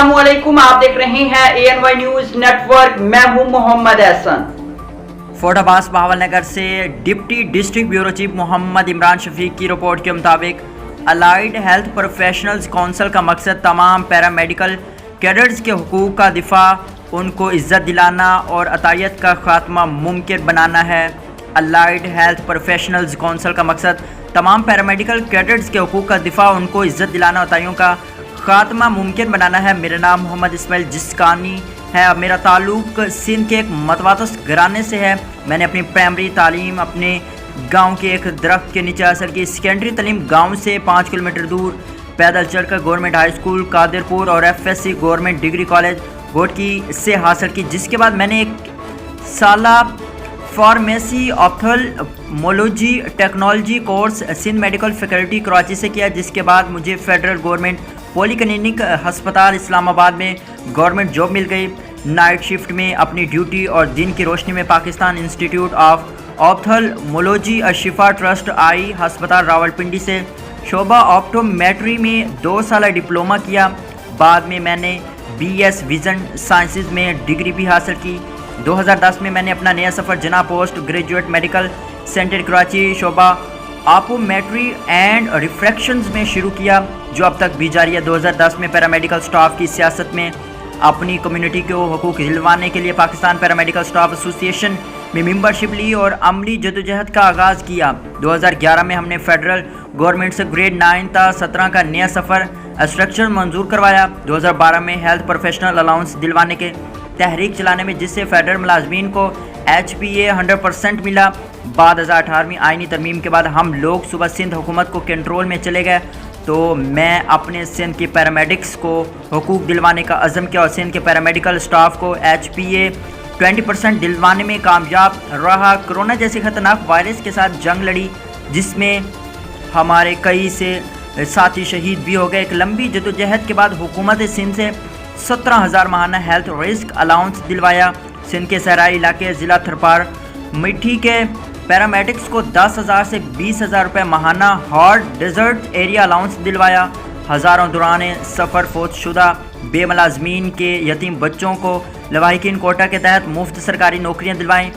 अस्सलामुअलैकुम, आप देख रहे हैं ANY न्यूज नेटवर्क। मैं हूं मोहम्मद एहसन। फोर्ट अब्बास बहावलनगर से deputy district bureau chief Mohammad Imran Shafiq की रिपोर्ट के मुताबिक अलाइड हेल्थ प्रोफेशनल्स काउंसिल का मकसद तमाम पैरामेडिकल कैडर्स के हुकूक का दिफा, उनको इज्जत दिलाना और अतायत का खात्मा मुमकिन बनाना है। अलाइड हेल्थ प्रोफेशनल्स काउंसिल का मकसद तमाम पैरामेडिकल कैडर्स के हुकूक का दिफा, उनको इज्जत दिलाना और अतायों का खात्मा मुमकिन बनाना है। मेरा नाम मोहम्मद इस्माइल जिस्कानी है। मेरा ताल्लुक़ सिंध के एक मतवातस घराने से है। मैंने अपनी प्राइमरी तालीम अपने गांव के एक दरख्त के नीचे हासिल की। सेकेंडरी तालीम गांव से 5 किलोमीटर दूर पैदल चलकर गवर्नमेंट हाई स्कूल कादिरपुर और FSC government degree college Ghotki से हासिल की, जिसके बाद मैंने एक साला pharmacy ophthalmology technology course Sindh medical faculty Karachi से किया, जिसके बाद मुझे फेडरल गवर्नमेंट पॉलीक्लिनिक अस्पताल इस्लामाबाद में गवर्नमेंट जॉब मिल गई। नाइट शिफ्ट में अपनी ड्यूटी और दिन की रोशनी में Pakistan institute of ophthalmology Alshifa trust eye अस्पताल रावलपिंडी से शोबा ऑप्टोमेट्री में 2 साल डिप्लोमा किया। बाद में मैंने BS विजन साइंसेज में डिग्री भी हासिल की। 2010 में मैंने अपना नया सफ़र Jinnah post graduate medical centre Karachi शोबा ऑप्टोमेट्री एंड रिफ्रैक्शंस में शुरू किया, जो अब तक भी जारी है। 2010 में पैरामेडिकल स्टाफ की सियासत में अपनी कम्युनिटी को हकूक़ दिलवाने के लिए पाकिस्तान पैरामेडिकल स्टाफ एसोसिएशन में मेंबरशिप ली और अमली जदोजहद का आगाज़ किया। 2011 में हमने फेडरल गवर्नमेंट से ग्रेड 9 ta 17 का नया सफ़र स्ट्रक्चर मंजूर करवाया। 2012 में हेल्थ प्रोफेशनल अलाउंस दिलवाने के तहरीक चलाने में, जिससे फेडरल मुलाजमीन को HPA 100% मिला। बाद 2018 आइनी तरमीम के बाद हम लोग सुबह सिंध हुकूमत को कंट्रोल में चले गए, तो मैं अपने सिंध के पैरामेडिक्स को हुकूक दिलवाने का अज़म किया और सिंध के पैरामेडिकल स्टाफ को HPA 20% दिलवाने में कामयाब रहा। कोरोना जैसे ख़तरनाक वायरस के साथ जंग लड़ी, जिसमें हमारे कई से साथी शहीद भी हो गए। एक लंबी जदोजहद के बाद हुकूमत सिंध से 17,000 माहाना हेल्थ रिस्क अलाउंस दिलवाया। सिंध के सहराई इलाके ज़िला थरपार मिट्टी के पैरामेडिक्स को 10,000 से 20,000 रुपये माहाना हॉट डेजर्ट एरिया अलाउंस दिलवाया। हज़ारों दौरान सफ़र फोतशुदा बेमलाजमीन के यतीम बच्चों को लवाहिकीन कोटा के तहत मुफ्त सरकारी नौकरियां दिलवाईं।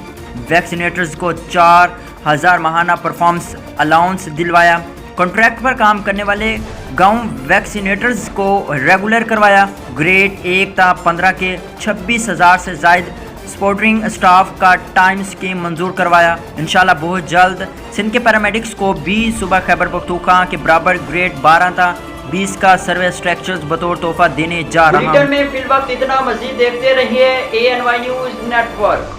वैक्सीनेटर्स को 4,000 माहाना परफॉर्मेंस अलाउंस दिलवाया। कॉन्ट्रैक्ट पर काम करने वाले गांव वैक्सीनेटर्स को रेगुलर करवाया। ग्रेड 1 ta 15 के 26,000 से ज़ायद स्पोर्टिंग स्टाफ का टाइम स्कीम मंजूर करवाया। इंशाल्लाह बहुत जल्द सिंध के पैरामेडिक्स को भी सुबह खैबर पख्तूनख्वा के बराबर ग्रेड 12 ta 20 का सर्विस स्ट्रक्चर्स बतौर तोहफा देने जा रहा हूँ। में फिल वक्त इतना, मजीद देखते रहिए ANY न्यूज नेटवर्क।